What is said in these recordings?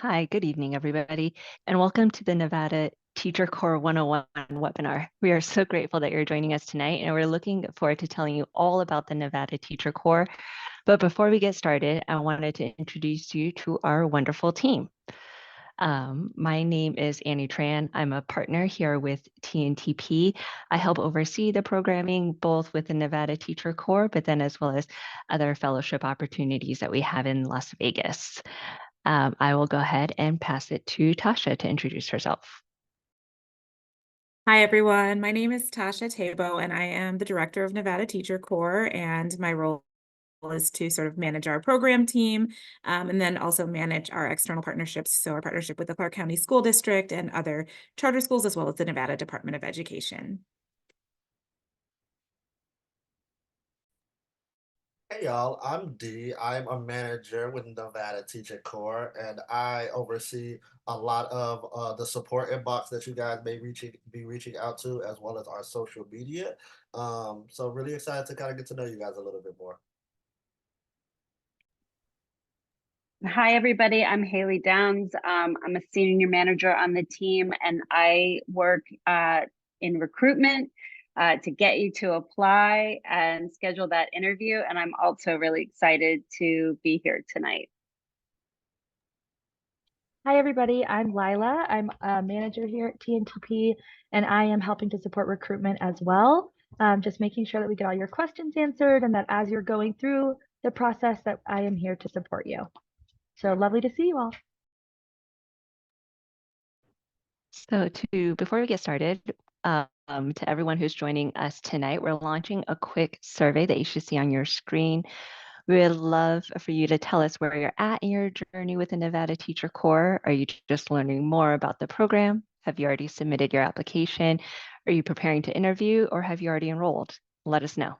Hi, good evening, everybody, and welcome to the Nevada Teacher Core 101 webinar. We are so grateful that you're joining us tonight, and we're looking forward to telling you all about the Nevada Teacher Core. But before we get started, I wanted to introduce you to our wonderful team. My name is Annie Tran. I'm a partner here with TNTP. I help oversee the programming both with the Nevada Teacher Core, but then as well as other fellowship opportunities that we have in Las Vegas. I will go ahead and pass it to Tasha to introduce herself. Hi, everyone. My name is Tasha Tabo, and I am the director of Nevada Teacher Core, and my role is to sort of manage our program team and then also manage our external partnerships. So our partnership with the Clark County School District and other charter schools, as well as the Nevada Department of Education. Hey y'all, I'm Dee. I'm a manager with Nevada Teacher Core, and I oversee a lot of the support inbox that you guys may be reaching out to, as well as our social media. So really excited to kind of get to know you guys a little bit more. Hi, everybody. I'm Haley Downs. I'm a senior manager on the team, and I work in recruitment to get you to apply and schedule that interview. And I'm also really excited to be here tonight. Hi, everybody. I'm Lila. I'm a manager here at TNTP, and I am helping to support recruitment as well. Just making sure that we get all your questions answered and that as you're going through the process that I am here to support you. So lovely to see you all. So before we get started, to everyone who's joining us tonight, we're launching a quick survey that you should see on your screen. We would love for you to tell us where you're at in your journey with the Nevada Teacher Core. Are you just learning more about the program? Have you already submitted your application? Are you preparing to interview, or have you already enrolled? Let us know.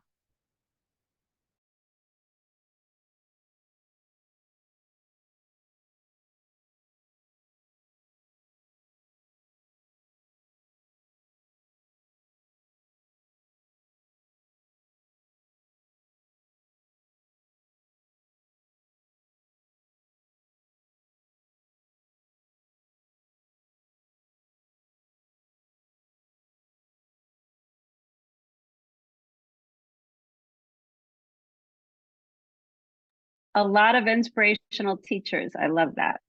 A lot of inspirational teachers. I love that.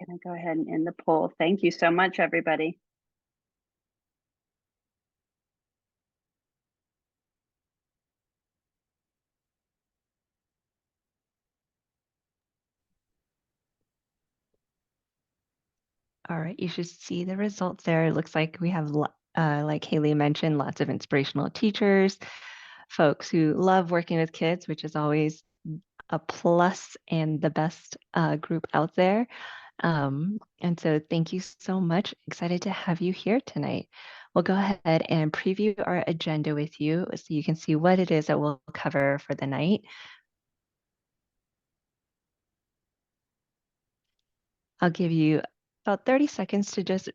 Gonna go ahead and end the poll. Thank you so much, everybody. All right, you should see the results there. It looks like we have, like Haley mentioned, lots of inspirational teachers, folks who love working with kids, which is always a plus and the best group out there. And so thank you so much. Excited to have you here tonight. We'll go ahead and preview our agenda with you so you can see what it is that we'll cover for the night. I'll give you about 30 seconds to just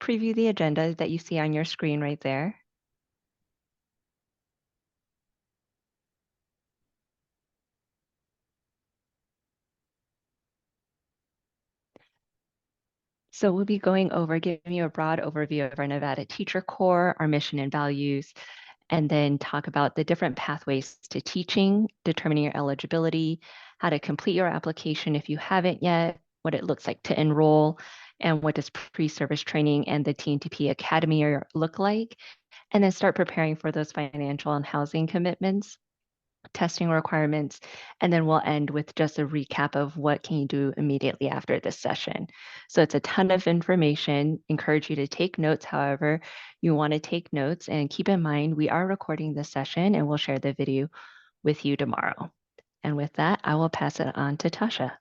preview the agenda that you see on your screen right there. So we'll be going over, giving you a broad overview of our Nevada Teacher Core, our mission and values, and then talk about the different pathways to teaching, determining your eligibility, how to complete your application if you haven't yet, what it looks like to enroll, and what does pre-service training and the TNTP Academy look like, and then start preparing for those financial and housing commitments, testing requirements, and then we'll end with just a recap of what can you do immediately after this session. So it's a ton of information. Encourage you to take notes however you want to take notes, and keep in mind we are recording this session and we'll share the video with you tomorrow. And with that, I will pass it on to Tasha.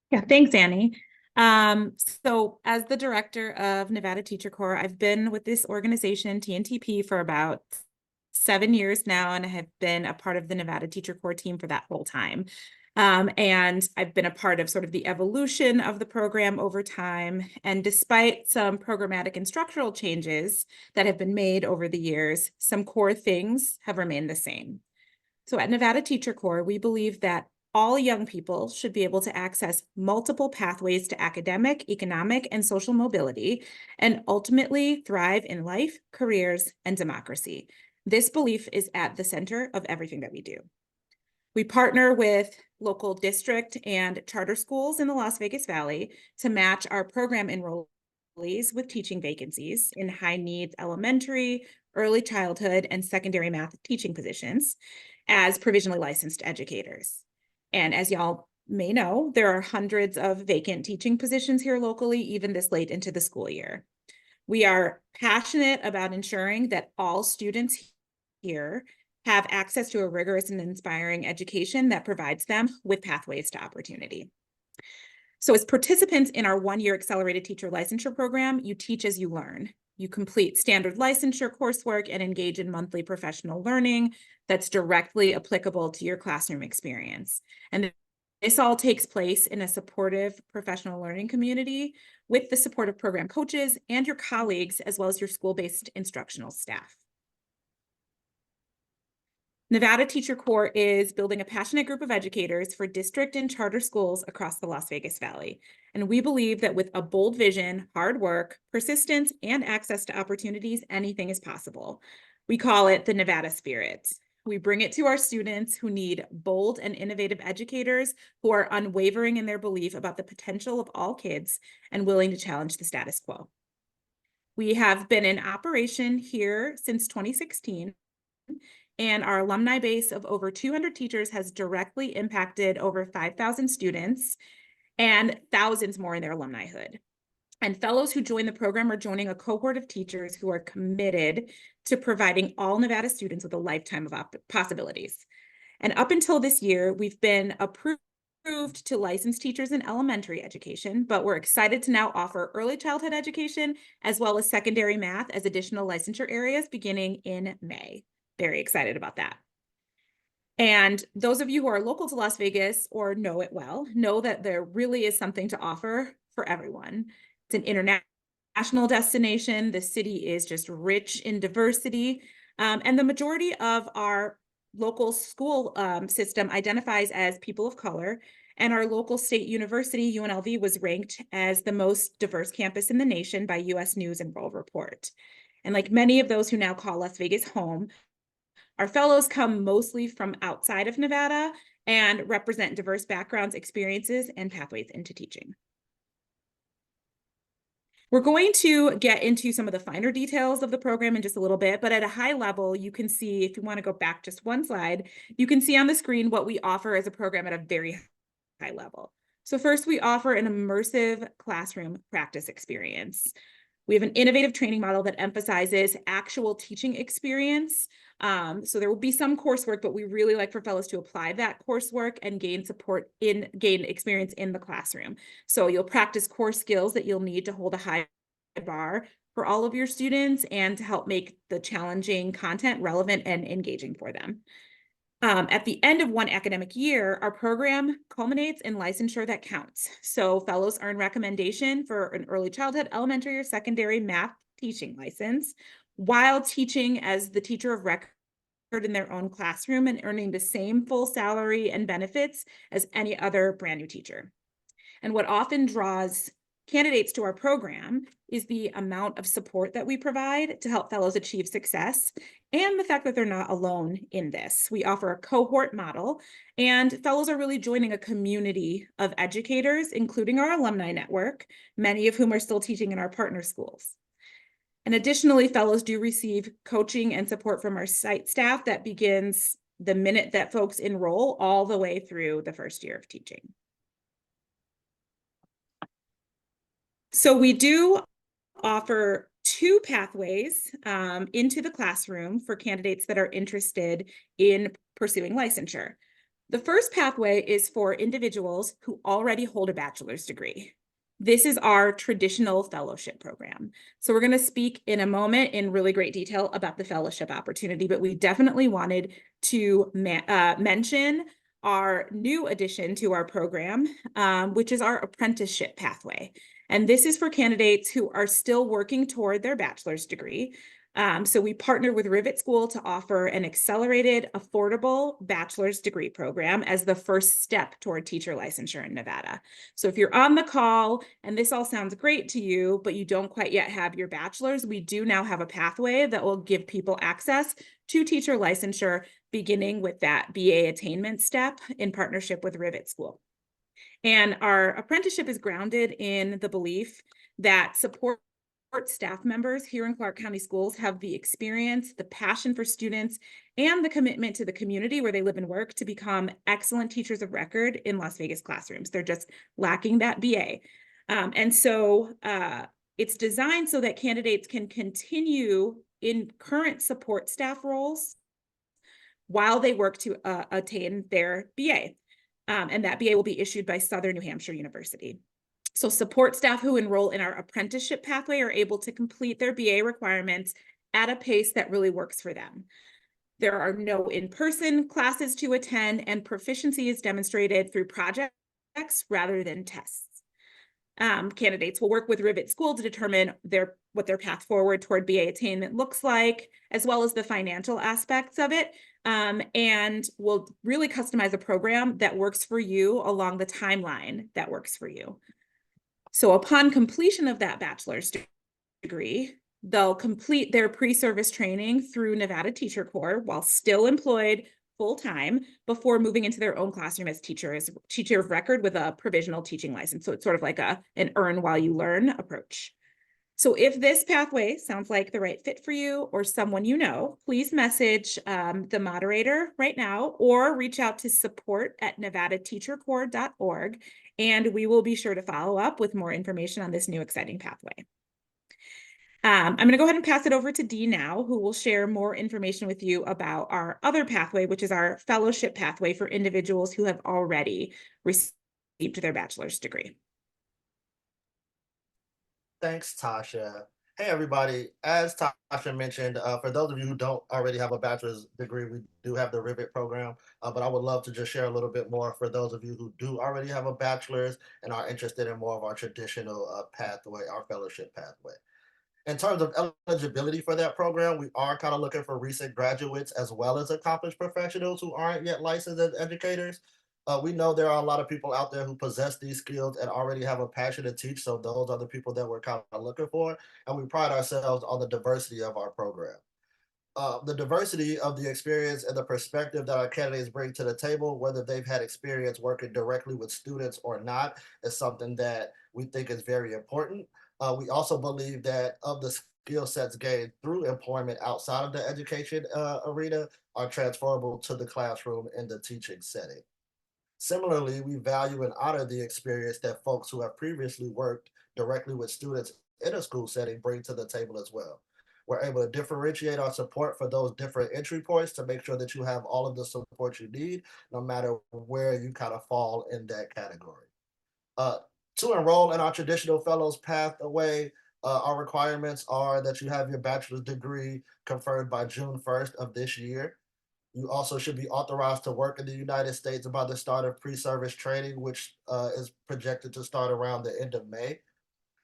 Yeah, thanks, Annie. So as the director of Nevada Teacher Corps, I've been with this organization, TNTP, for about 7 years now, and I have been a part of the Nevada Teacher Corps team for that whole time. And I've been a part of sort of the evolution of the program over time. And despite some programmatic and structural changes that have been made over the years, some core things have remained the same. So at Nevada Teacher Corps, we believe that all young people should be able to access multiple pathways to academic, economic, and social mobility, and ultimately thrive in life, careers, and democracy. This belief is at the center of everything that we do. We partner with local district and charter schools in the Las Vegas Valley to match our program enrollees with teaching vacancies in high-needs elementary, early childhood, and secondary math teaching positions as provisionally licensed educators. And as y'all may know, there are hundreds of vacant teaching positions here locally, even this late into the school year. We are passionate about ensuring that all students here have access to a rigorous and inspiring education that provides them with pathways to opportunity. So as participants in our one-year accelerated teacher licensure program, you teach as you learn. You complete standard licensure coursework and engage in monthly professional learning that's directly applicable to your classroom experience. And this all takes place in a supportive professional learning community with the support of program coaches and your colleagues, as well as your school-based instructional staff. Nevada Teacher Corps is building a passionate group of educators for district and charter schools across the Las Vegas Valley. And we believe that with a bold vision, hard work, persistence, and access to opportunities, anything is possible. We call it the Nevada Spirit. We bring it to our students who need bold and innovative educators who are unwavering in their belief about the potential of all kids and willing to challenge the status quo. We have been in operation here since 2016. And our alumni base of over 200 teachers has directly impacted over 5,000 students and thousands more in their alumnihood. And fellows who join the program are joining a cohort of teachers who are committed to providing all Nevada students with a lifetime of possibilities. And up until this year, we've been approved to license teachers in elementary education, but we're excited to now offer early childhood education as well as secondary math as additional licensure areas beginning in May. Very excited about that. And those of you who are local to Las Vegas or know it well, know that there really is something to offer for everyone. It's an international destination. The city is just rich in diversity. And the majority of our local school system identifies as people of color. And our local state university, UNLV, was ranked as the most diverse campus in the nation by US News and World Report. And like many of those who now call Las Vegas home, our fellows come mostly from outside of Nevada and represent diverse backgrounds, experiences, and pathways into teaching. We're going to get into some of the finer details of the program in just a little bit, but at a high level, you can see, if you want to go back just one slide, you can see on the screen what we offer as a program at a very high level. So first, we offer an immersive classroom practice experience. We have an innovative training model that emphasizes actual teaching experience. So there will be some coursework, but we really like for fellows to apply that coursework and gain experience in the classroom. So you'll practice core skills that you'll need to hold a high bar for all of your students and to help make the challenging content relevant and engaging for them. At the end of one academic year, our program culminates in licensure that counts. So fellows earn recommendation for an early childhood, elementary, or secondary math teaching license while teaching as the teacher of record in their own classroom and earning the same full salary and benefits as any other brand new teacher. And what often draws candidates to our program is the amount of support that we provide to help fellows achieve success and the fact that they're not alone in this. We offer a cohort model, and fellows are really joining a community of educators, including our alumni network, many of whom are still teaching in our partner schools. And additionally, fellows do receive coaching and support from our site staff that begins the minute that folks enroll all the way through the first year of teaching. So we do offer two pathways into the classroom for candidates that are interested in pursuing licensure. The first pathway is for individuals who already hold a bachelor's degree. This is our traditional fellowship program. So we're going to speak in a moment in really great detail about the fellowship opportunity, but we definitely wanted to mention our new addition to our program, which is our apprenticeship pathway. And this is for candidates who are still working toward their bachelor's degree. So we partnered with Rivet School to offer an accelerated, affordable bachelor's degree program as the first step toward teacher licensure in Nevada. So if you're on the call and this all sounds great to you, but you don't quite yet have your bachelor's, we do now have a pathway that will give people access to teacher licensure, beginning with that BA attainment step in partnership with Rivet School. And our apprenticeship is grounded in the belief that support staff members here in Clark County Schools have the experience, the passion for students, and the commitment to the community where they live and work to become excellent teachers of record in Las Vegas classrooms. They're just lacking that BA. And so it's designed so that candidates can continue in current support staff roles while they work to attain their BA. And that BA will be issued by Southern New Hampshire University. So support staff who enroll in our apprenticeship pathway are able to complete their BA requirements at a pace that really works for them. There are no in-person classes to attend, and proficiency is demonstrated through projects rather than tests. Candidates will work with Rivet School to determine what their path forward toward BA attainment looks like, as well as the financial aspects of it, and will really customize a program that works for you along the timeline that works for you. So upon completion of that bachelor's degree, they'll complete their pre-service training through Nevada Teacher Corps while still employed full-time before moving into their own classroom as teacher of record with a provisional teaching license. So it's sort of like an earn while you learn approach. So if this pathway sounds like the right fit for you or someone you know, please message the moderator right now or reach out to support@nevadateachercorps.org, and we will be sure to follow up with more information on this new exciting pathway. I'm going to go ahead and pass it over to Dee now, who will share more information with you about our other pathway, which is our fellowship pathway for individuals who have already received their bachelor's degree. Thanks, Tasha. Hey, everybody. As Tasha mentioned, for those of you who don't already have a bachelor's degree, we do have the Rivet program, but I would love to just share a little bit more for those of you who do already have a bachelor's and are interested in more of our traditional pathway, our fellowship pathway. In terms of eligibility for that program, we are kind of looking for recent graduates as well as accomplished professionals who aren't yet licensed as educators. We know there are a lot of people out there who possess these skills and already have a passion to teach. So those are the people that we're kind of looking for. And we pride ourselves on the diversity of our program. The diversity of the experience and the perspective that our candidates bring to the table, whether they've had experience working directly with students or not, is something that we think is very important. We also believe that of the skill sets gained through employment outside of the education arena are transferable to the classroom in the teaching setting. Similarly, we value and honor the experience that folks who have previously worked directly with students in a school setting bring to the table as well. We're able to differentiate our support for those different entry points to make sure that you have all of the support you need, no matter where you kind of fall in that category. To enroll in our traditional fellows pathway, our requirements are that you have your bachelor's degree conferred by June 1st of this year. You also should be authorized to work in the United States by the start of pre-service training, which is projected to start around the end of May.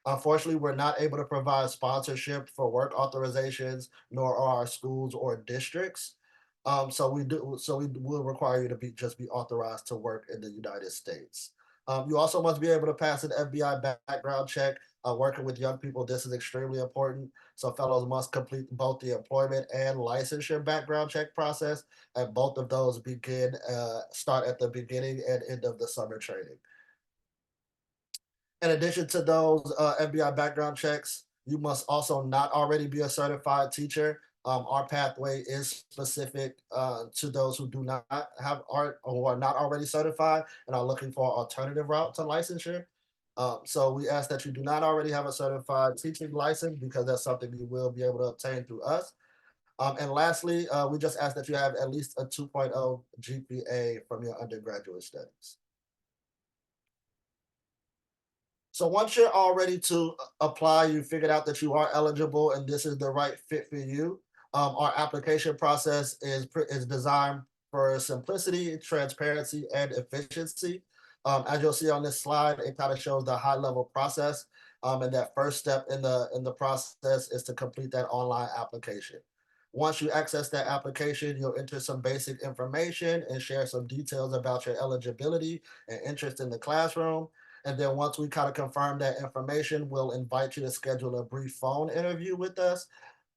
Unfortunately, we're not able to provide sponsorship for work authorizations, nor are our schools or districts. So we will require you to just be authorized to work in the United States. You also must be able to pass an FBI background check. Working with young people, this is extremely important. So fellows must complete both the employment and licensure background check process, and both of those start at the beginning and end of the summer training. In addition to those FBI background checks, you must also not already be a certified teacher. Our pathway is specific to those who do not have art or are not already certified and are looking for an alternative route to licensure. So we ask that you do not already have a certified teaching license, because that's something you will be able to obtain through us. And lastly, we just ask that you have at least a 2.0 GPA from your undergraduate studies. So once you're all ready to apply, you figured out that you are eligible and this is the right fit for you. Our application process is designed for simplicity, transparency, and efficiency. As you'll see on this slide, it kind of shows the high level process. And that first step in the process is to complete that online application. Once you access that application, you'll enter some basic information and share some details about your eligibility and interest in the classroom. And then once we kind of confirm that information, we'll invite you to schedule a brief phone interview with us.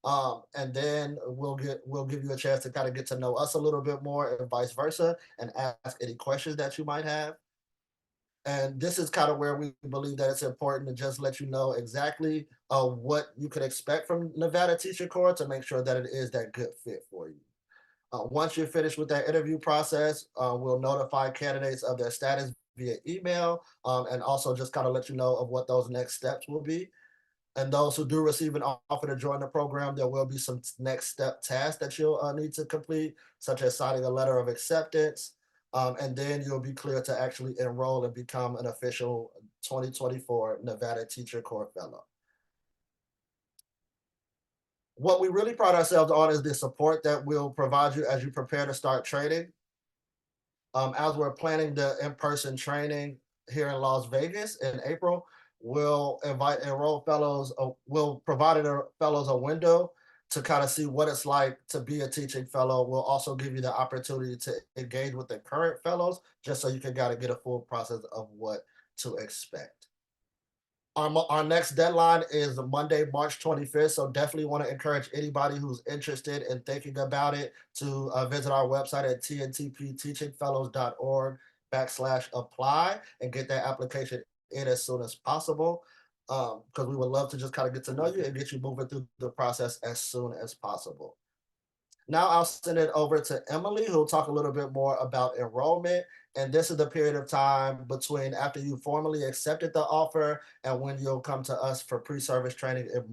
And then we'll give you a chance to kind of get to know us a little bit more and vice versa and ask any questions that you might have. And this is kind of where we believe that it's important to just let you know exactly what you could expect from Nevada Teacher Corps to make sure that it is that good fit for you. Once you're finished with that interview process, we'll notify candidates of their status via email and also just kind of let you know of what those next steps will be. And those who do receive an offer to join the program, there will be some next step tasks that you'll need to complete, such as signing a letter of acceptance. And then you'll be clear to actually enroll and become an official 2024 Nevada Teacher Corps Fellow. What we really pride ourselves on is the support that we'll provide you as you prepare to start training. As we're planning the in-person training here in Las Vegas in April, we'll invite enrolled fellows, we'll provide fellows a window to kind of see what it's like to be a teaching fellow. We'll also give you the opportunity to engage with the current fellows, just so you can kind of get a full process of what to expect. Our next deadline is Monday, March 25th. So definitely want to encourage anybody who's interested in thinking about it to visit our website at tntpteachingfellows.org/apply and get that application in as soon as possible. Because we would love to just kind of get to know you and get you moving through the process as soon as possible. Now I'll send it over to Emily, who'll talk a little bit more about enrollment. And this is the period of time between after you formally accepted the offer and when you'll come to us for pre-service training in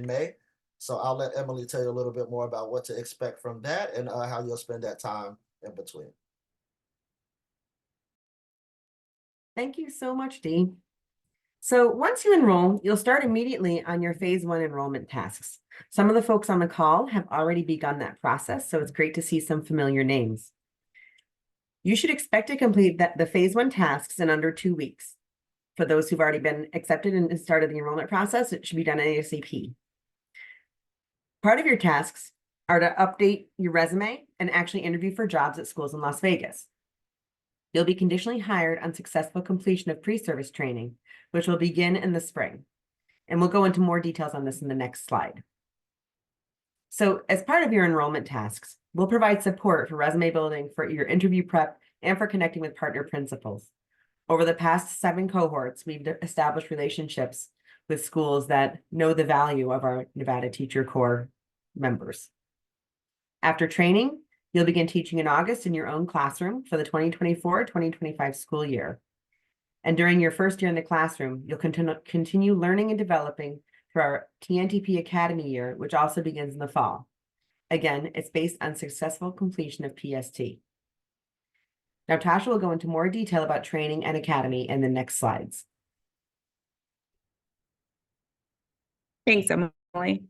May. So I'll let Emily tell you a little bit more about what to expect from that and how you'll spend that time in between. Thank you so much, Dee. So once you enroll, you'll start immediately on your phase 1 enrollment tasks. Some of the folks on the call have already begun that process, so it's great to see some familiar names. You should expect to complete the phase 1 tasks in under 2 weeks. For those who've already been accepted and started the enrollment process, it should be done ASAP. Part of your tasks are to update your resume and actually interview for jobs at schools in Las Vegas. You'll be conditionally hired on successful completion of pre-service training, which will begin in the spring. And we'll go into more details on this in the next slide. So as part of your enrollment tasks, we'll provide support for resume building, for your interview prep, and for connecting with partner principals. Over the past 7 cohorts, we've established relationships with schools that know the value of our Nevada Teacher Corps members. After training, you'll begin teaching in August in your own classroom for the 2024-2025 school year. And during your first year in the classroom, you'll continue learning and developing through our TNTP Academy year, which also begins in the fall. Again, it's based on successful completion of PST. Now, Tasha will go into more detail about training and academy in the next slides. Thanks, Emily.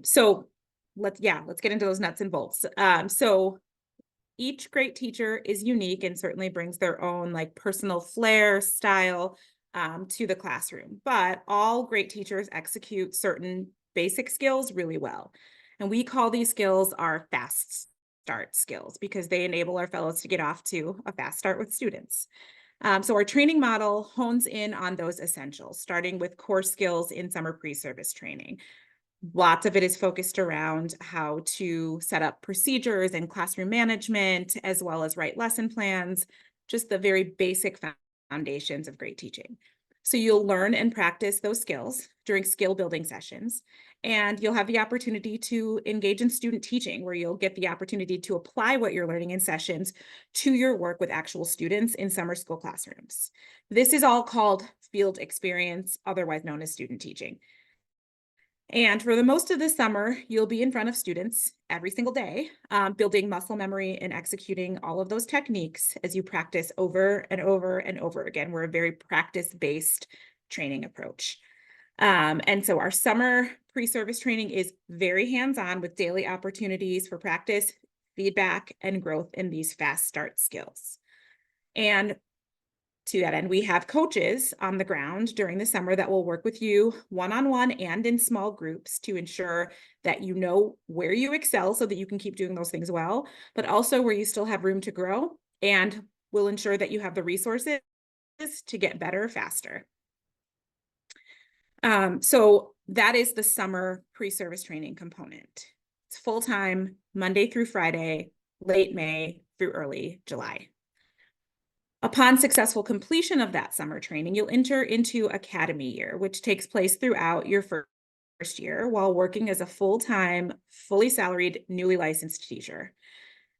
So let's get into those nuts and bolts. So each great teacher is unique and certainly brings their own personal flair, style to the classroom, but all great teachers execute certain basic skills really well. And we call these skills our fast start skills because they enable our fellows to get off to a fast start with students. So our training model hones in on those essentials, starting with core skills in summer pre-service training. Lots of it is focused around how to set up procedures and classroom management, as well as write lesson plans, just the very basic foundations of great teaching. So you'll learn and practice those skills during skill building sessions, and you'll have the opportunity to engage in student teaching, where you'll get the opportunity to apply what you're learning in sessions to your work with actual students in summer school classrooms. This is all called field experience, otherwise known as student teaching. And for the most of the summer, you'll be in front of students every single day, building muscle memory and executing all of those techniques as you practice over and over and over again. We're a very practice-based training approach. And so our summer pre-service training is very hands-on with daily opportunities for practice, feedback, and growth in these fast start skills. And to that end, we have coaches on the ground during the summer that will work with you one-on-one and in small groups to ensure that you know where you excel so that you can keep doing those things well, but also where you still have room to grow, and will ensure that you have the resources to get better faster. So that is the summer pre-service training component. It's full-time, Monday through Friday, late May through early July. Upon successful completion of that summer training, you'll enter into Academy Year, which takes place throughout your first year while working as a full-time, fully salaried, newly licensed teacher.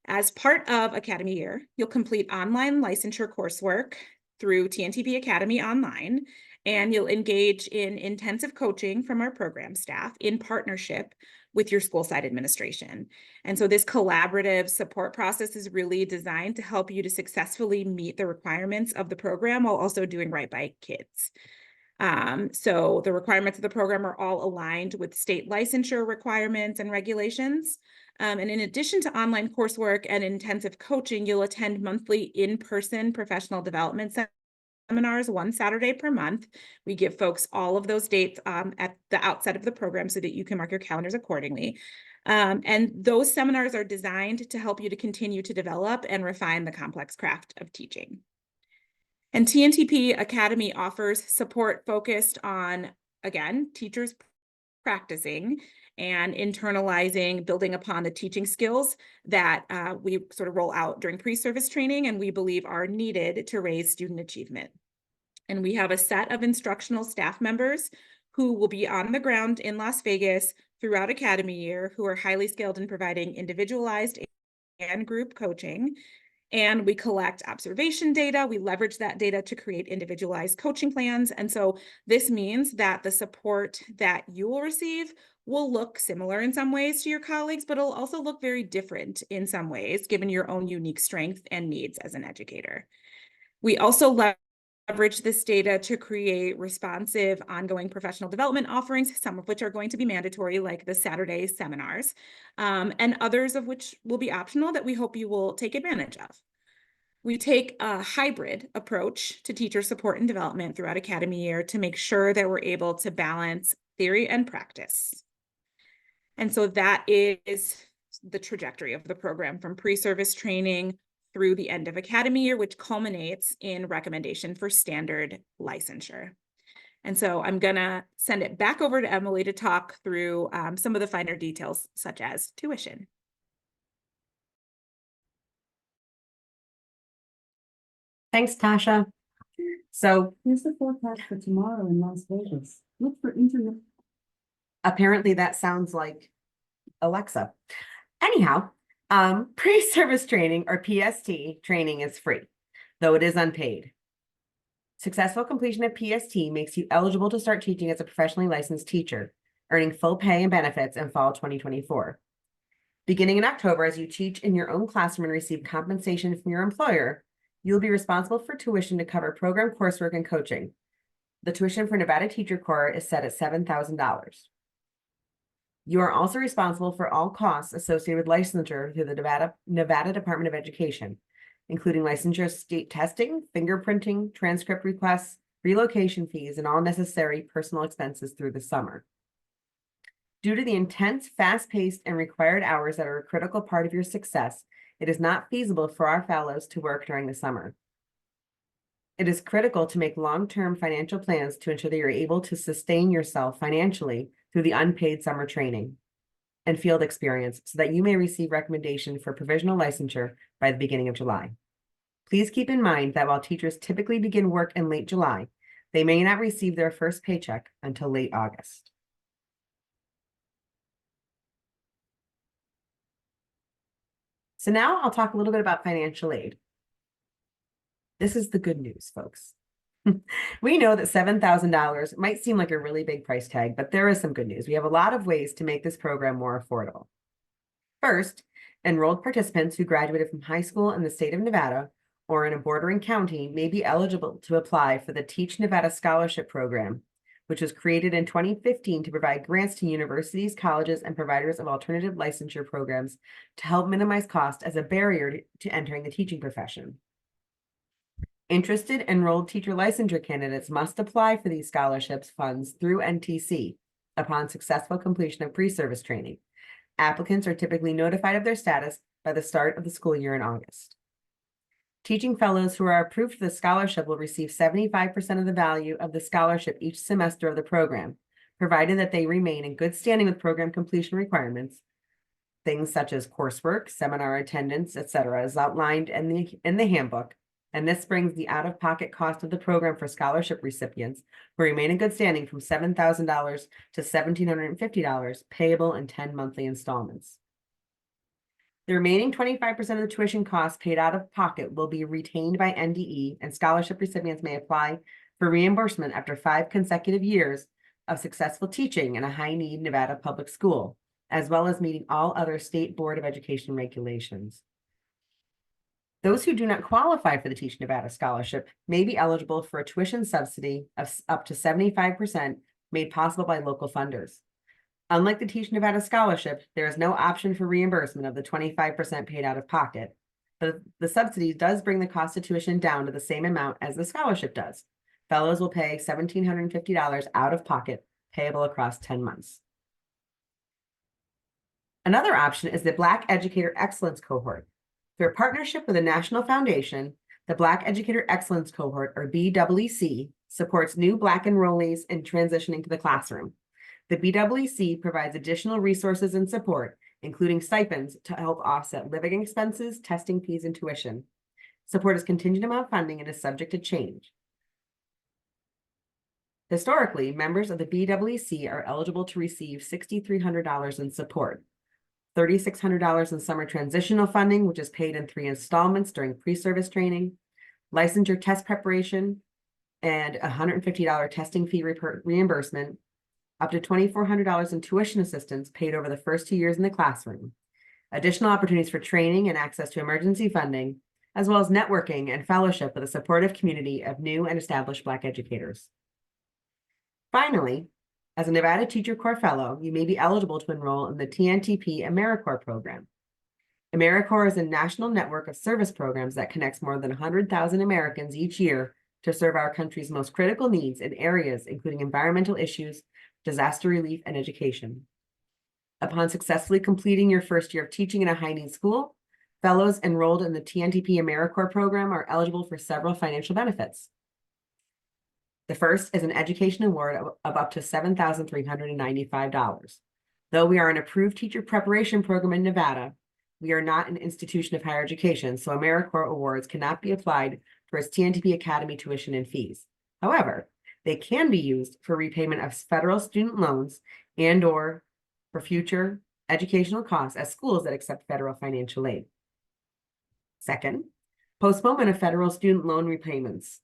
As part of Academy Year, you'll complete online licensure coursework through TNTP Academy online, and you'll engage in intensive coaching from our program staff in partnership with your school site administration. And so this collaborative support process is really designed to help you to successfully meet the requirements of the program while also doing right by kids. So the requirements of the program are all aligned with state licensure requirements and regulations. And in addition to online coursework and intensive coaching, you'll attend monthly in-person professional development seminars one Saturday per month. We give folks all of those dates at the outset of the program so that you can mark your calendars accordingly. And those seminars are designed to help you to continue to develop and refine the complex craft of teaching. And TNTP Academy offers support focused on, again, teachers practicing and internalizing, building upon the teaching skills that we sort of roll out during pre-service training and we believe are needed to raise student achievement. And we have a set of instructional staff members who will be on the ground in Las Vegas throughout Academy Year, who are highly skilled in providing individualized and group coaching. And we collect observation data. We leverage that data to create individualized coaching plans. And so this means that the support that you will receive will look similar in some ways to your colleagues, but it'll also look very different in some ways, given your own unique strength and needs as an educator. We also leverage this data to create responsive, ongoing professional development offerings, some of which are going to be mandatory, like the Saturday seminars, and others of which will be optional that we hope you will take advantage of. We take a hybrid approach to teacher support and development throughout Academy Year to make sure that we're able to balance theory and practice. And so that is the trajectory of the program from pre-service training through the end of Academy Year, which culminates in recommendation for standard licensure. And so I'm gonna send it back over to Emily to talk through some of the finer details, such as tuition. Thanks, Tasha. So Here's the forecast for tomorrow in Las Vegas. Look for internet. apparently that sounds like Alexa. Anyhow, pre-service training or PST training is free, though it is unpaid. Successful completion of PST makes you eligible to start teaching as a professionally licensed teacher, earning full pay and benefits in fall 2024. Beginning in October, as you teach in your own classroom and receive compensation from your employer, you will be responsible for tuition to cover program coursework and coaching. The tuition for Nevada Teacher Corps is set at $7,000. You are also responsible for all costs associated with licensure through the Nevada Department of Education, including licensure state testing, fingerprinting, transcript requests, relocation fees, and all necessary personal expenses through the summer. Due to the intense, fast-paced, and required hours that are a critical part of your success, it is not feasible for our fellows to work during the summer. It is critical to make long-term financial plans to ensure that you're able to sustain yourself financially through the unpaid summer training and field experience so that you may receive recommendation for provisional licensure by the beginning of July. Please keep in mind that while teachers typically begin work in late July, they may not receive their first paycheck until late August. So now I'll talk a little bit about financial aid. This is the good news, folks. We know that $7,000 might seem like a really big price tag, but there is some good news. We have a lot of ways to make this program more affordable. First, enrolled participants who graduated from high school in the state of Nevada or in a bordering county may be eligible to apply for the Teach Nevada Scholarship Program, which was created in 2015 to provide grants to universities, colleges, and providers of alternative licensure programs to help minimize cost as a barrier to entering the teaching profession. Interested enrolled teacher licensure candidates must apply for these scholarships funds through NTC upon successful completion of pre-service training. Applicants are typically notified of their status by the start of the school year in August. Teaching fellows who are approved for the scholarship will receive 75% of the value of the scholarship each semester of the program, provided that they remain in good standing with program completion requirements. Things such as coursework, seminar attendance, etc., is outlined in the handbook, and this brings the out-of-pocket cost of the program for scholarship recipients who remain in good standing from $7,000 to $1,750, payable in 10 monthly installments. The remaining 25% of the tuition costs paid out of pocket will be retained by NDE, and scholarship recipients may apply for reimbursement after 5 consecutive years of successful teaching in a high-need Nevada public school, as well as meeting all other State Board of Education regulations. Those who do not qualify for the Teach Nevada Scholarship may be eligible for a tuition subsidy of up to 75% made possible by local funders. Unlike the Teach Nevada Scholarship, there is no option for reimbursement of the 25% paid out of pocket, but the subsidy does bring the cost of tuition down to the same amount as the scholarship does. Fellows will pay $1,750 out of pocket, payable across 10 months. Another option is the Black Educator Excellence Cohort. Through a partnership with a national foundation, the Black Educator Excellence Cohort, or BEEC, supports new Black enrollees in transitioning to the classroom. The BEEC provides additional resources and support, including stipends to help offset living expenses, testing fees, and tuition. Support is contingent upon funding and is subject to change. Historically, members of the BEEC are eligible to receive $6,300 in support, $3,600 in summer transitional funding, which is paid in 3 installments during pre-service training, licensure test preparation, and $150 testing fee reimbursement, up to $2,400 in tuition assistance paid over the first 2 years in the classroom, additional opportunities for training and access to emergency funding, as well as networking and fellowship with a supportive community of new and established Black educators. Finally, as a Nevada Teacher Corps Fellow, you may be eligible to enroll in the TNTP AmeriCorps program. AmeriCorps is a national network of service programs that connects more than 100,000 Americans each year to serve our country's most critical needs in areas including environmental issues, disaster relief, and education. Upon successfully completing your first year of teaching in a high-need school, fellows enrolled in the TNTP AmeriCorps program are eligible for several financial benefits. The first is an education award of up to $7,395. Though we are an approved teacher preparation program in Nevada, we are not an institution of higher education, so AmeriCorps awards cannot be applied towards TNTP Academy tuition and fees. However, they can be used for repayment of federal student loans and/or for future educational costs at schools that accept federal financial aid. Second, postponement of federal student loan repayments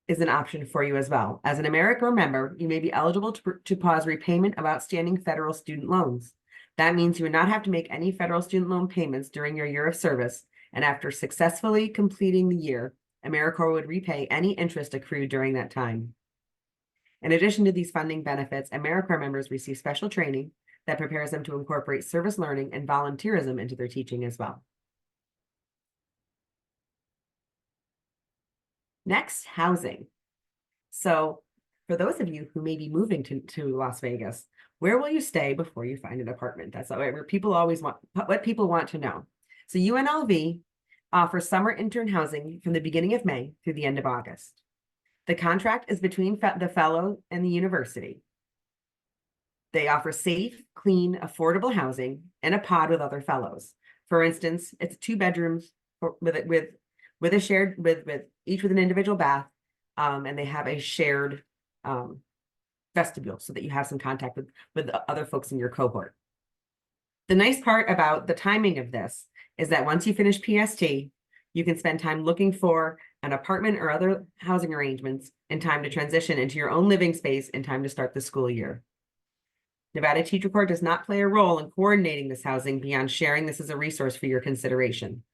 is an option for you as well. As an AmeriCorps member, you may be eligible to pause repayment of outstanding federal student loans. That means you would not have to make any federal student loan payments during your year of service, and after successfully completing the year, AmeriCorps would repay any interest accrued during that time. In addition to these funding benefits, AmeriCorps members receive special training that prepares them to incorporate service learning and volunteerism into their teaching as well. Next, housing. So for those of you who may be moving to Las Vegas, where will you stay before you find an apartment? That's what people always want, what people want to know. So UNLV offers summer intern housing from the beginning of May through the end of August. The contract is between the fellow and the university. They offer safe, clean, affordable housing and a pod with other fellows. For instance, it's 2 bedrooms with each with an individual bath, and they have a shared vestibule so that you have some contact with the other folks in your cohort. The nice part about the timing of this is that once you finish PST, you can spend time looking for an apartment or other housing arrangements in time to transition into your own living space in time to start the school year. Nevada Teacher Corps does not play a role in coordinating this housing beyond sharing this as a resource for your consideration.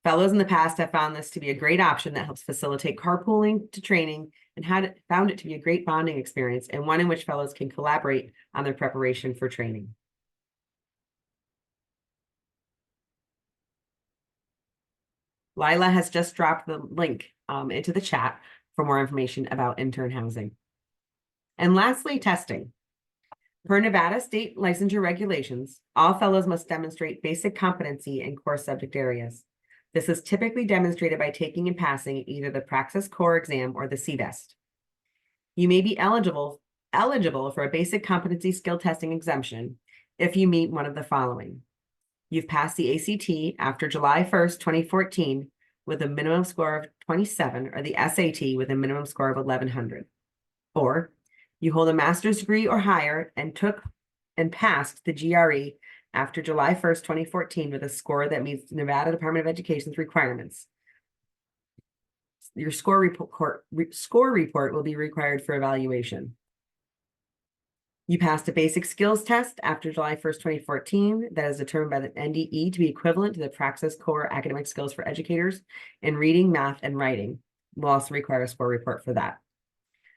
Fellows in the past have found this to be a great option that helps facilitate carpooling to training and found it to be a great bonding experience and one in which fellows can collaborate on their preparation for training. Lila has just dropped the link into the chat for more information about intern housing. And lastly, testing. Per Nevada state licensure regulations, all fellows must demonstrate basic competency in core subject areas. This is typically demonstrated by taking and passing either the Praxis Core exam or the CVEST. You may be eligible for a basic competency skill testing exemption if you meet one of the following. You've passed the ACT after July 1st, 2014 with a minimum score of 27 or the SAT with a minimum score of 1100. Or you hold a master's degree or higher and took and passed the GRE after July 1st, 2014 with a score that meets Nevada Department of Education's requirements. Your score report will be required for evaluation. You passed a basic skills test after July 1st, 2014 that is determined by the NDE to be equivalent to the Praxis Core academic skills for educators in reading, math, and writing. We'll also require a score report for that.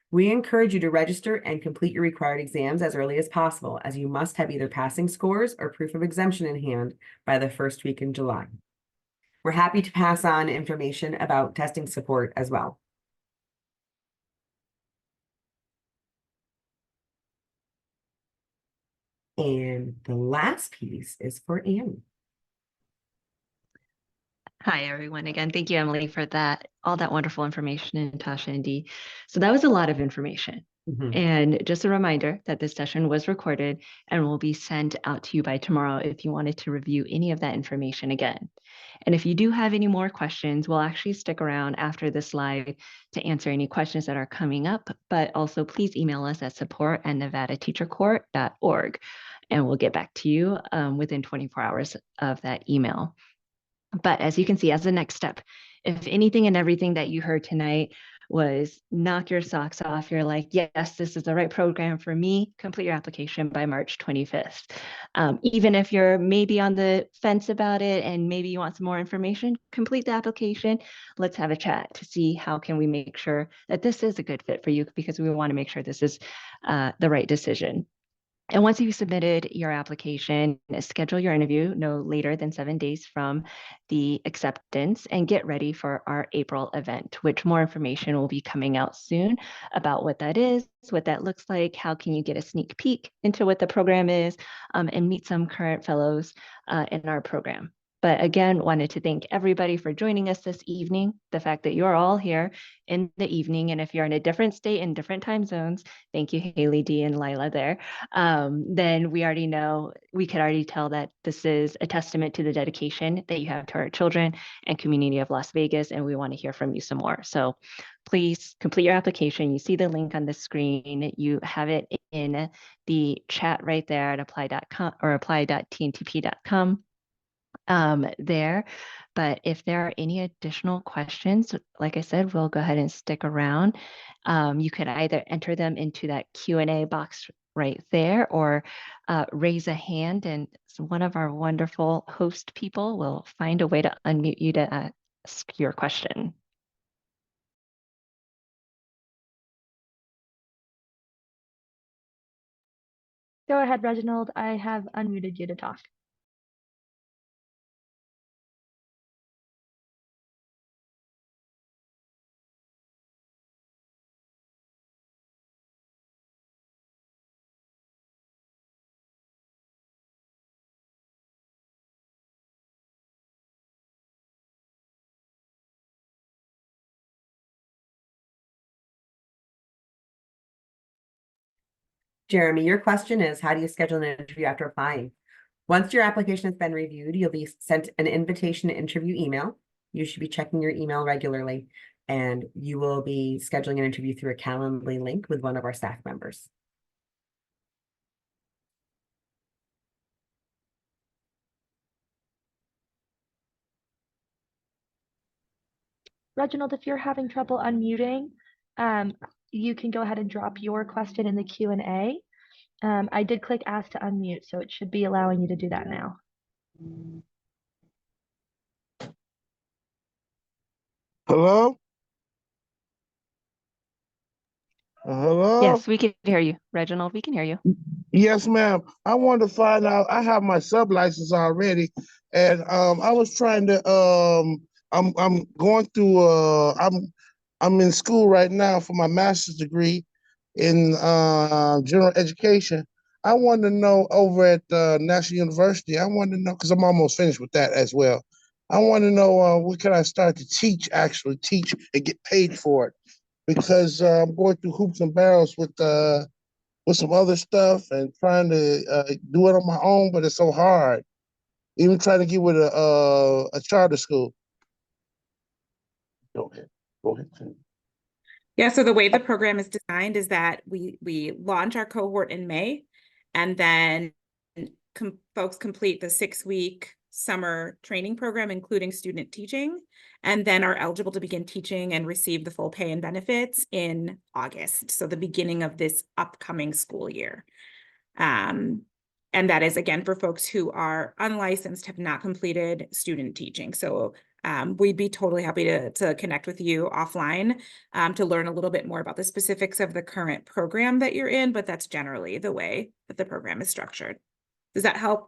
We encourage you to register and complete your required exams as early as possible, as you must have either passing scores or proof of exemption in hand by the first week in July. We're happy to pass on information about testing support as well. And the last piece is for Annie. Hi, everyone. Again, thank you, Emily, for all that wonderful information, and Tasha and Dee. So that was a lot of information. And just a reminder that this session was recorded and will be sent out to you by tomorrow if you wanted to review any of that information again. And if you do have any more questions, we'll actually stick around after this live to answer any questions that are coming up, but also please email us at support@nevadateachercorps.org, and we'll get back to you within 24 hours of that email. But as you can see, as the next step, if anything and everything that you heard tonight was knock your socks off, you're like, yes, this is the right program for me, complete your application by March 25th. Even if you're maybe on the fence about it and maybe you want some more information, complete the application. Let's have a chat to see how can we make sure that this is a good fit for you, because we want to make sure this is the right decision. And once you've submitted your application, schedule your interview no later than 7 days from the acceptance, and get ready for our April event, which more information will be coming out soon about what that is, what that looks like, how can you get a sneak peek into what the program is, and meet some current fellows in our program. But again, wanted to thank everybody for joining us this evening. The fact that you're all here in the evening, and if you're in a different state in different time zones, thank you, Haley, Dee, and Lila there. Then we could already tell that this is a testament to the dedication that you have to our children and community of Las Vegas, and we want to hear from you some more. So please complete your application. You see the link on the screen. You have it in the chat right there at apply.com or apply.tntp.com. There. But if there are any additional questions, like I said, we'll go ahead and stick around. You could either enter them into that Q&A box right there, or raise a hand, and one of our wonderful host people will find a way to unmute you to ask your question. Go ahead, Reginald. I have unmuted you to talk. Jeremy, your question is, how do you schedule an interview after applying? Once your application has been reviewed, you'll be sent an invitation to interview email. You should be checking your email regularly, and you will be scheduling an interview through a Calendly link with one of our staff members. Reginald, if you're having trouble unmuting, you can go ahead and drop your question in the Q&A. I did click ask to unmute, so it should be allowing you to do that now. Hello? Hello? Yes, we can hear you. Reginald, we can hear you. Yes, ma'am. I wanted to find out, I have my sub license already, and I was trying to I'm going through I'm in school right now for my master's degree in general education. I wanted to know over at National University, I wanted to know, because I'm almost finished with that as well. I want to know what can I start to teach, actually teach and get paid for it, because I'm going through hoops and barrels with some other stuff and trying to do it on my own, but it's so hard. Even trying to get with a charter school. Go ahead. Go ahead. Yeah, so the way the program is designed is that we launch our cohort in May, and then folks complete the 6-week summer training program, including student teaching, and then are eligible to begin teaching and receive the full pay and benefits in August, so the beginning of this upcoming school year. And that is, again, for folks who are unlicensed, have not completed student teaching. So we'd be totally happy to connect with you offline to learn a little bit more about the specifics of the current program that you're in, but that's generally the way that the program is structured. Does that help?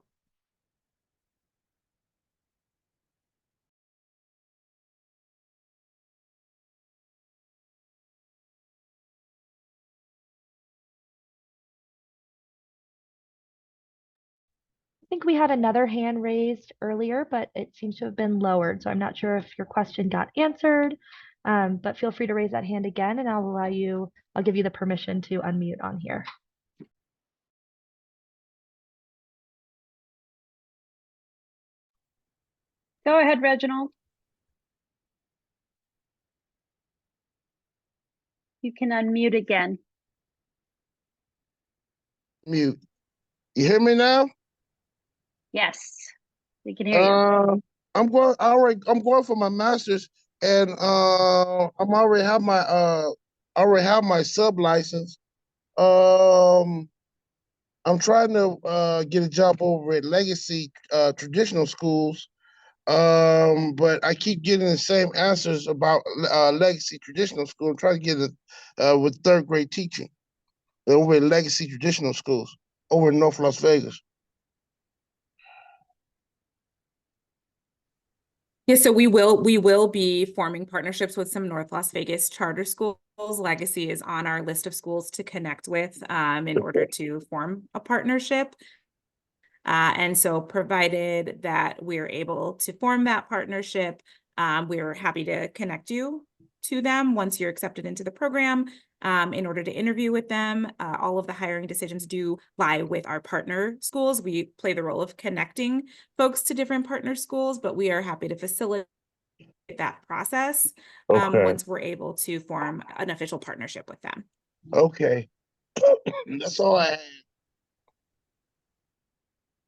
I think we had another hand raised earlier, but it seems to have been lowered. So I'm not sure if your question got answered, but feel free to raise that hand again and I'll give you the permission to unmute on here. Go ahead, Reginald. You can unmute again. Mute. You hear me now? Yes, we can hear you. I'm going for my master's, and I'm already have my sub license. I'm trying to get a job over at Legacy Traditional Schools, but I keep getting the same answers about Legacy Traditional School. I'm trying to get it with third grade teaching over at Legacy Traditional Schools over in North Las Vegas. Yeah, so we will be forming partnerships with some North Las Vegas charter schools. Legacy is on our list of schools to connect with in order to form a partnership. And so provided that we're able to form that partnership, we're happy to connect you to them once you're accepted into the program in order to interview with them. All of the hiring decisions do lie with our partner schools. We play the role of connecting folks to different partner schools, but we are happy to facilitate that process once we're able to form an official partnership with them. Okay. That's all I had.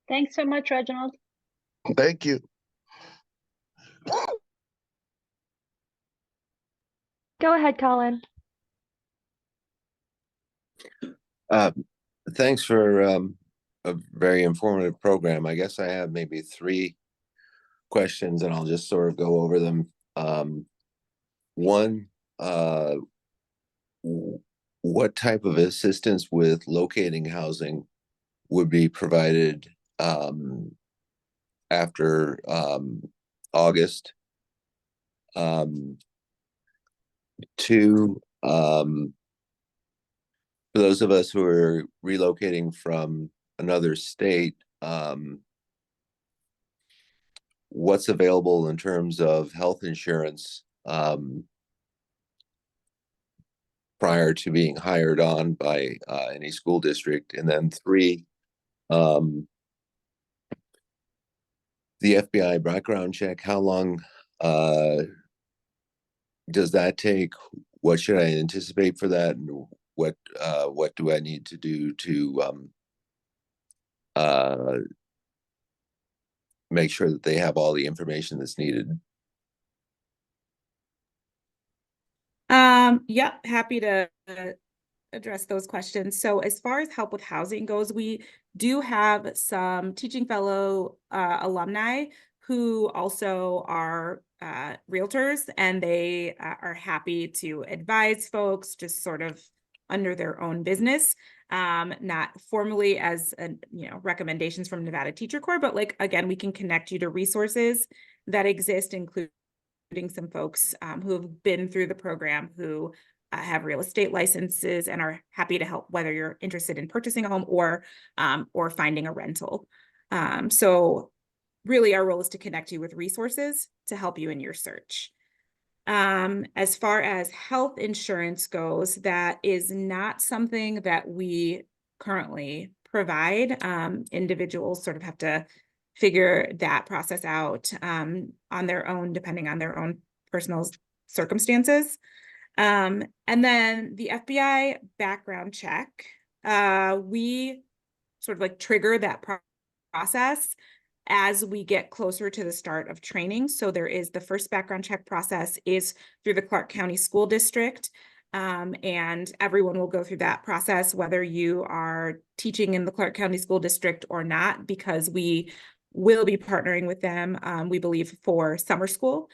Thanks so much, Reginald. Thank you. Go ahead, Colin. Thanks for a very informative program. I guess I have maybe 3 questions and I'll just sort of go over them. One, what type of assistance with locating housing would be provided after August? 2, for those of us who are relocating from another state, what's available in terms of health insurance prior to being hired on by any school district? And then 3, the FBI background check, how long does that take? What should I anticipate for that? And what do I need to do to make sure that they have all the information that's needed? Yeah, happy to address those questions. So as far as help with housing goes, we do have some teaching fellow alumni who also are realtors, and they are happy to advise folks just sort of under their own business, not formally as recommendations from Nevada Teacher Corps, but like, again, we can connect you to resources that exist, including some folks who have been through the program who have real estate licenses and are happy to help, whether you're interested in purchasing a home or finding a rental. So really our role is to connect you with resources to help you in your search. As far as health insurance goes, that is not something that we currently provide. Individuals sort of have to figure that process out on their own, depending on their own personal circumstances. And then the FBI background check, we sort of like trigger that process as we get closer to the start of training. So there is the first background check process is through the Clark County School District. And everyone will go through that process, whether you are teaching in the Clark County School District or not, because we will be partnering with them, we believe, for summer school.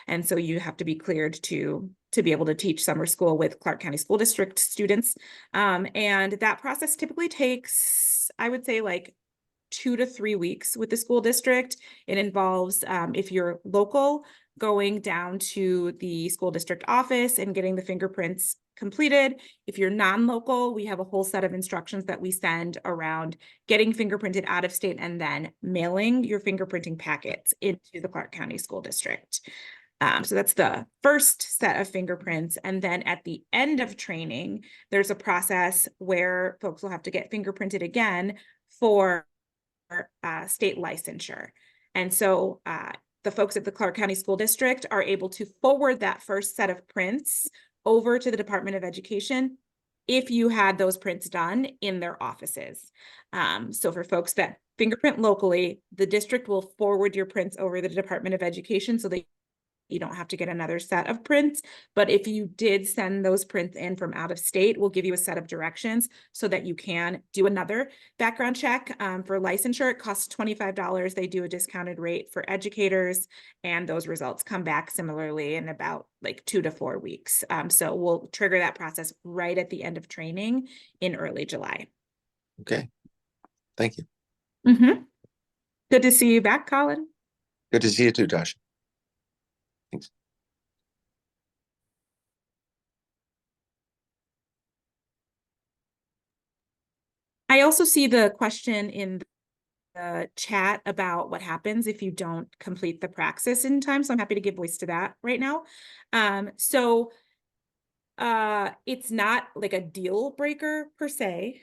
And so you have to be cleared to be able to teach summer school with Clark County School District students. And that process typically takes, I would say, like 2 to 3 weeks with the school district. It involves, if you're local, going down to the school district office and getting the fingerprints completed. If you're non-local, we have a whole set of instructions that we send around getting fingerprinted out of state and then mailing your fingerprinting packets into the Clark County School District. So that's the first set of fingerprints. And then at the end of training, there's a process where folks will have to get fingerprinted again for state licensure. And so the folks at the Clark County School District are able to forward that first set of prints over to the Department of Education if you had those prints done in their offices. So for folks that fingerprint locally, the district will forward your prints over to the Department of Education so that you don't have to get another set of prints. But if you did send those prints in from out of state, we'll give you a set of directions so that you can do another background check. For licensure, it costs $25. They do a discounted rate for educators, and those results come back similarly in about like 2 to 4 weeks. So we'll trigger that process right at the end of training in early July. Okay, thank you. Good to see you back, Colin. Good to see you too, Tasha. Thanks. I also see the question in the chat about what happens if you don't complete the praxis in time. So I'm happy to give voice to that right now. It's not like a deal breaker per se.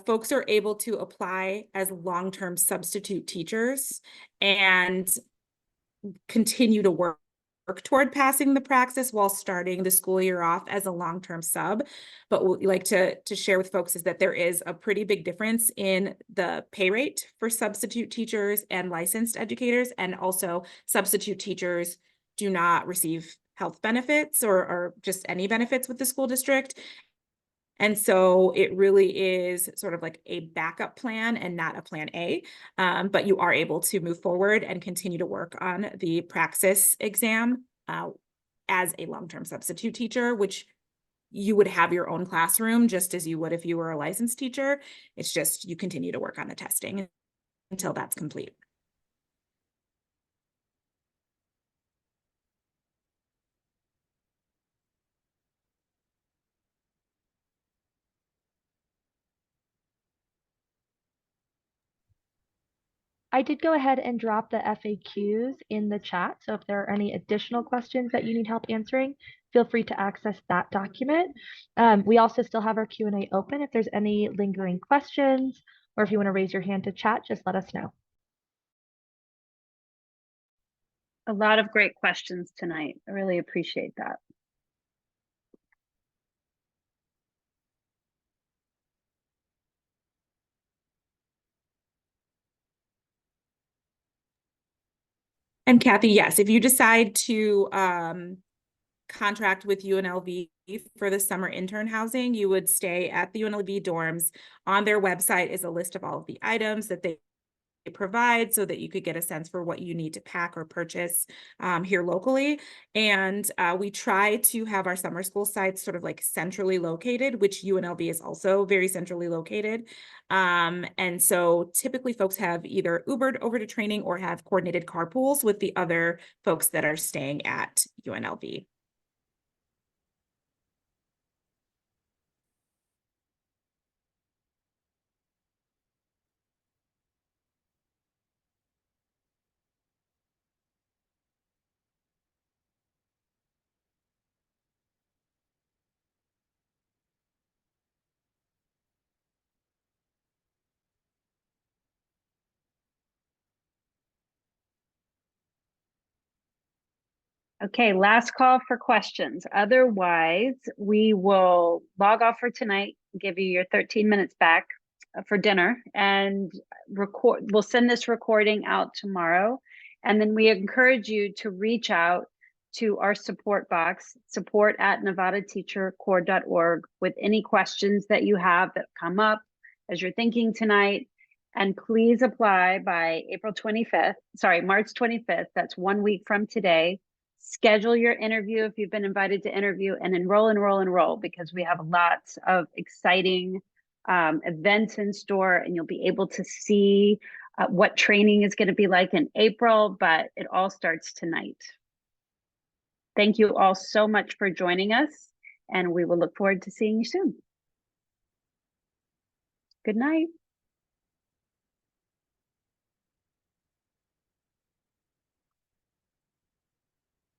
Folks are able to apply as long-term substitute teachers and continue to work toward passing the praxis while starting the school year off as a long-term sub. But what we like to share with folks is that there is a pretty big difference in the pay rate for substitute teachers and licensed educators, and also substitute teachers do not receive health benefits or just any benefits with the school district. And so it really is sort of like a backup plan and not a plan A, but you are able to move forward and continue to work on the praxis exam as a long-term substitute teacher, which you would have your own classroom just as you would if you were a licensed teacher. It's just you continue to work on the testing until that's complete. I did go ahead and drop the FAQs in the chat. So if there are any additional questions that you need help answering, feel free to access that document. We also still have our Q&A open. If there's any lingering questions, or if you want to raise your hand to chat, just let us know. A lot of great questions tonight. I really appreciate that. And Kathy, yes, if you decide to contract with UNLV for the summer intern housing, you would stay at the UNLV dorms. On their website is a list of all of the items that they provide so that you could get a sense for what you need to pack or purchase here locally. And we try to have our summer school sites sort of like centrally located, which UNLV is also very centrally located. And so typically folks have either Ubered over to training or have coordinated carpools with the other folks that are staying at UNLV. Okay, last call for questions. Otherwise, we will log off for tonight, give you your 13 minutes back for dinner, and record. We'll send this recording out tomorrow. And then we encourage you to reach out to our support box, support@nevadateachercorps.org, with any questions that you have that come up as you're thinking tonight. And please apply by March 25th. That's 1 week from today. Schedule your interview if you've been invited to interview, and enroll, because we have lots of exciting events in store, and you'll be able to see what training is going to be like in April, but it all starts tonight. Thank you all so much for joining us, and we will look forward to seeing you soon. Good night.